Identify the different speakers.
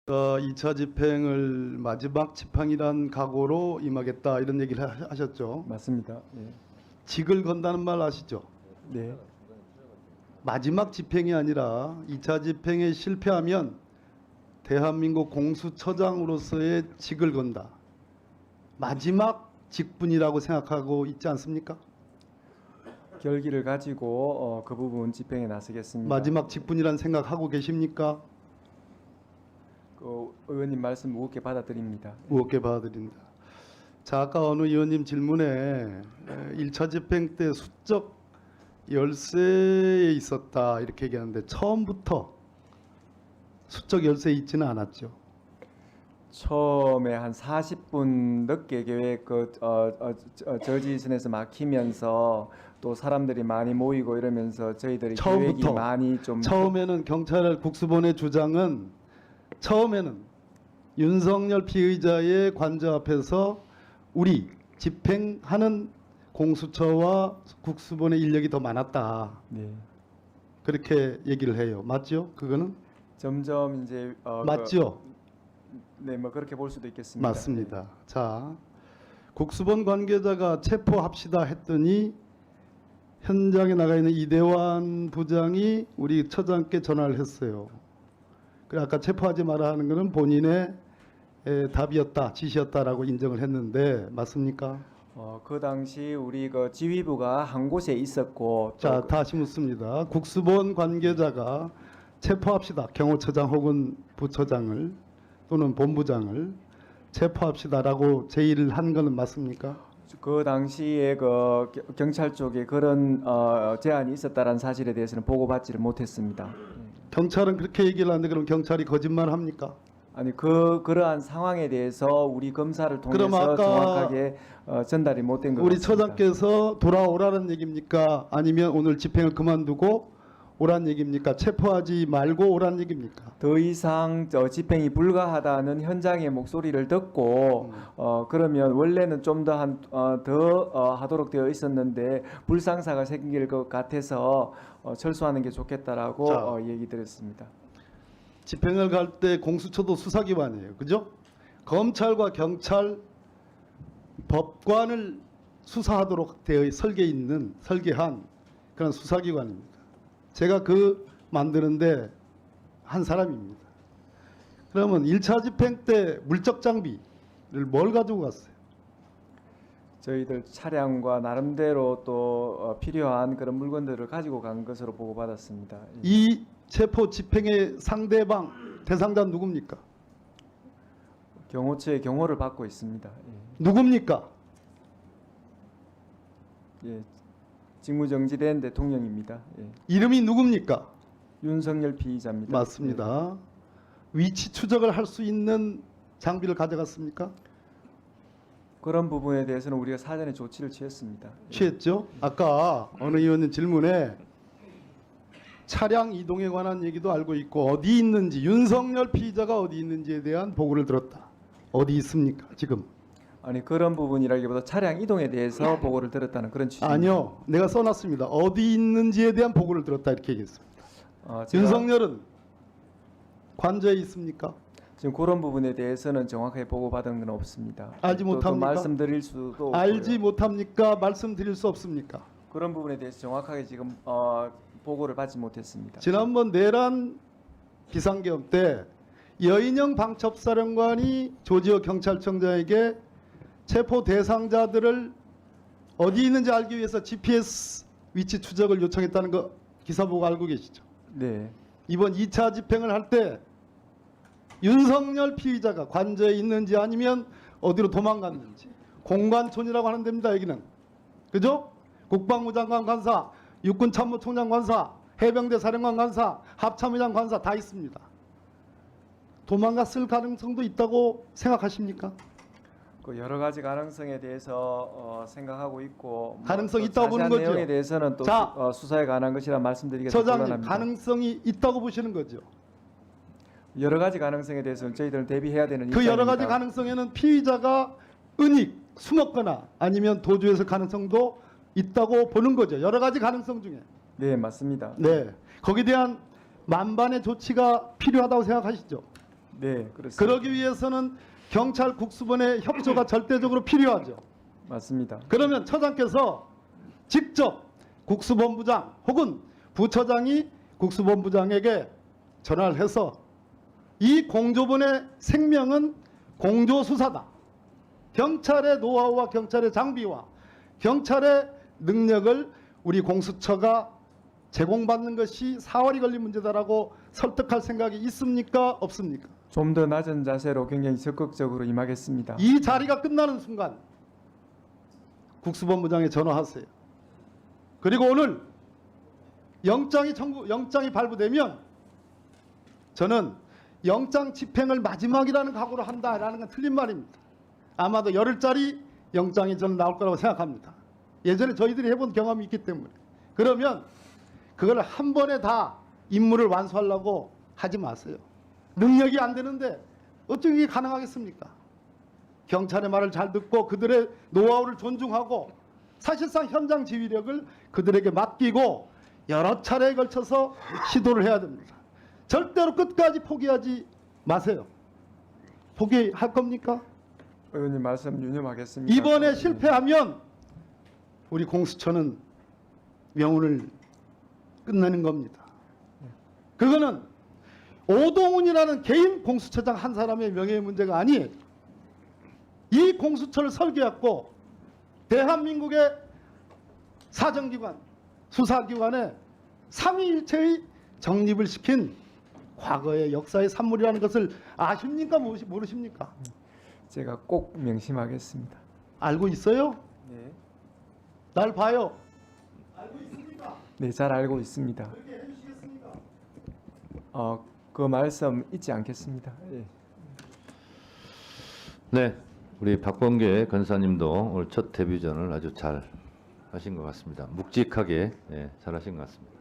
Speaker 1: 2차 집행을 마지막 지팡이란 각오로 임하겠다 이런 얘기를 하셨죠.
Speaker 2: 맞습니다. 예.
Speaker 1: 직을 건다는 말 아시죠?
Speaker 2: 네.
Speaker 1: 마지막 집행이 아니라 2차 집행에 실패하면 대한민국 공수처장으로서의 직을 건다. 마지막 직분이라고 생각하고 있지 않습니까?
Speaker 2: 결기를 가지고 그 부분 집행에 나서겠습니다.
Speaker 1: 마지막 직분이란 생각하고 계십니까?
Speaker 2: 그 의원님 말씀 무겁게 받아들입니다.
Speaker 1: 무겁게 받아들인다. 자, 아까 어느 의원님 질문에 1차 집행 때 수적 열세에 있었다 이렇게 얘기하는데 처음부터 수적 열세에 있지는 않았죠.
Speaker 2: 처음에 한 40분 늦게 계획 저지선에서 막히면서 또 사람들이 많이 모이고 이러면서 저희들이
Speaker 1: 처음부터,
Speaker 2: 계획이 많이 좀
Speaker 1: 처음에는 경찰 국수본의 주장은 처음에는 윤석열 피의자의 관저 앞에서 우리 집행하는 공수처와 국수본의 인력이 더 많았다.
Speaker 2: 네.
Speaker 1: 그렇게 얘기를 해요. 맞죠? 그거는
Speaker 2: 점점 이제
Speaker 1: 맞죠?
Speaker 2: 네, 뭐 그렇게 볼 수도 있겠습니다.
Speaker 1: 맞습니다. 자, 국수본 관계자가 체포합시다 했더니 현장에 나가 있는 이대환 부장이 우리 처장께 전화를 했어요. 그래 아까 체포하지 마라 하는 것은 본인의 답이었다, 지시였다라고 인정을 했는데 맞습니까?
Speaker 2: 그 당시 우리 그 지휘부가 한 곳에 있었고
Speaker 1: 자, 다시 묻습니다. 국수본 관계자가 체포합시다. 경호처장 혹은 부처장을 또는 본부장을 체포합시다라고 제의를 한 것은 맞습니까?
Speaker 2: 그 당시에 그 경찰 쪽에 그런 제안이 있었다는 사실에 대해서는 보고받지를 못했습니다.
Speaker 1: 경찰은 그렇게 얘기를 하는데 그럼 경찰이 거짓말합니까?
Speaker 2: 아니 그러한 상황에 대해서 우리 검사를
Speaker 1: 그럼
Speaker 2: 통해서
Speaker 1: 아까
Speaker 2: 정확하게 전달이 못된 것
Speaker 1: 우리
Speaker 2: 같습니다.
Speaker 1: 처장께서 돌아오라는 얘기입니까? 아니면 오늘 집행을 그만두고 오란 얘기입니까? 체포하지 말고 오란 얘기입니까?
Speaker 2: 더 이상 집행이 불가하다는 현장의 목소리를 듣고 그러면 원래는 좀 더 하도록 되어 있었는데 불상사가 생길 것 같아서 철수하는 게 좋겠다라고
Speaker 1: 자.
Speaker 2: 얘기 드렸습니다.
Speaker 1: 집행을 갈 때 공수처도 수사기관이에요. 그죠? 검찰과 경찰, 법관을 수사하도록 되어 설계한 그런 수사기관입니다. 제가 만드는데 한 사람입니다. 그러면 1차 집행 때 물적 장비를 뭘 가지고 갔어요?
Speaker 2: 저희들 차량과 나름대로 또 필요한 그런 물건들을 가지고 간 것으로 보고받았습니다.
Speaker 1: 이 체포 집행의 상대방 대상자 누굽니까?
Speaker 2: 경호처의 경호를 받고 있습니다.
Speaker 1: 누굽니까?
Speaker 2: 예, 직무정지된 대통령입니다. 예.
Speaker 1: 이름이 누굽니까?
Speaker 2: 윤석열 피의자입니다.
Speaker 1: 맞습니다. 위치 추적을 할 수 있는 장비를 가져갔습니까?
Speaker 2: 그런 부분에 대해서는 우리가 사전에 조치를 취했습니다.
Speaker 1: 취했죠? 아까 어느 의원님 질문에 차량 이동에 관한 얘기도 알고 있고 어디 있는지 윤석열 피의자가 어디 있는지에 대한 보고를 들었다. 어디 있습니까? 지금?
Speaker 2: 아니 그런 부분이라기보다 차량 이동에 대해서 보고를 들었다는 그런 취지입니다.
Speaker 1: 아니요. 내가 써놨습니다. 어디 있는지에 대한 보고를 들었다 이렇게 얘기했습니다. 윤석열은 관저에 있습니까?
Speaker 2: 지금 그런 부분에 대해서는 정확하게 보고받은 건 없습니다.
Speaker 1: 알지
Speaker 2: 또
Speaker 1: 못합니까?
Speaker 2: 말씀드릴 수도
Speaker 1: 알지
Speaker 2: 없고요.
Speaker 1: 못합니까? 말씀드릴 수 없습니까?
Speaker 2: 그런 부분에 대해서 정확하게 지금 보고를 받지 못했습니다.
Speaker 1: 지난번 내란 비상계엄 때 여인영 방첩사령관이 조지호 경찰청장에게 체포 대상자들을 어디 있는지 알기 위해서 GPS 위치 추적을 요청했다는 거 기사 보고 알고 계시죠?
Speaker 2: 네.
Speaker 1: 이번 2차 집행을 할 때 윤석열 피의자가 관저에 있는지 아니면 어디로 도망갔는지 공관촌이라고 하는 데입니다. 여기는. 그죠? 국방부 장관 관사, 육군참모총장 관사, 해병대 사령관 관사, 합참의장 관사 다 있습니다. 도망갔을 가능성도 있다고 생각하십니까?
Speaker 2: 그 여러 가지 가능성에 대해서 생각하고 있고
Speaker 1: 가능성이
Speaker 2: 또
Speaker 1: 있다고 보는
Speaker 2: 자세한
Speaker 1: 거죠.
Speaker 2: 내용에 대해서는 또
Speaker 1: 자,
Speaker 2: 수사에 관한 것이라 말씀드리겠습니다.
Speaker 1: 처장님 가능성이 있다고 보시는 거죠.
Speaker 2: 여러 가지 가능성에 대해서는 저희들은 대비해야 되는
Speaker 1: 그 여러 가지
Speaker 2: 입장입니다.
Speaker 1: 가능성에는 피의자가 은닉, 숨었거나 아니면 도주했을 가능성도 있다고 보는 거죠. 여러 가지 가능성 중에.
Speaker 2: 네, 맞습니다.
Speaker 1: 네. 거기에 대한 만반의 조치가 필요하다고 생각하시죠?
Speaker 2: 네, 그렇습니다.
Speaker 1: 그러기 위해서는 경찰 국수본의 협조가 절대적으로 필요하죠.
Speaker 2: 맞습니다.
Speaker 1: 그러면 처장께서 직접 국수본부장 혹은 부처장이 국수본부장에게 전화를 해서 이 공조본의 생명은 공조수사다. 경찰의 노하우와 경찰의 장비와 경찰의 능력을 우리 공수처가 제공받는 것이 사활이 걸린 문제다라고 설득할 생각이 있습니까? 없습니까?
Speaker 2: 좀 더 낮은 자세로 굉장히 적극적으로 임하겠습니다.
Speaker 1: 이 자리가 끝나는 순간 국수본부장에 전화하세요. 그리고 오늘 영장이 발부되면 저는 영장 집행을 마지막이라는 각오로 한다라는 건 틀린 말입니다. 아마도 열흘짜리 영장이 저는 나올 거라고 생각합니다. 예전에 저희들이 해본 경험이 있기 때문에. 그러면 그걸 한 번에 다 임무를 완수하려고 하지 마세요. 능력이 안 되는데 어떻게 이게 가능하겠습니까? 경찰의 말을 잘 듣고 그들의 노하우를 존중하고 사실상 현장 지휘력을 그들에게 맡기고 여러 차례에 걸쳐서 시도를 해야 됩니다. 절대로 끝까지 포기하지 마세요. 포기할 겁니까?
Speaker 2: 의원님 말씀 유념하겠습니다.
Speaker 1: 이번에 실패하면 우리 공수처는 명운을 끝내는 겁니다. 그거는 오동훈이라는 개인 공수처장 한 사람의 명예의 문제가 아니에요. 이 공수처를 설계했고 대한민국의 사정기관, 수사기관의 삼위일체의 정립을 시킨 과거의 역사의 산물이라는 것을 아십니까? 모르십니까?
Speaker 2: 제가 꼭 명심하겠습니다.
Speaker 1: 알고 있어요?
Speaker 2: 네,
Speaker 1: 날 봐요. 알고 있습니까?
Speaker 2: 네, 잘 알고 있습니다.
Speaker 1: 그렇게 해주시겠습니까?
Speaker 2: 그 말씀 잊지 않겠습니다. 예.
Speaker 3: 네, 우리 박범계 권사님도 오늘 첫 데뷔전을 아주 잘 하신 것 같습니다. 묵직하게 잘 하신 것 같습니다.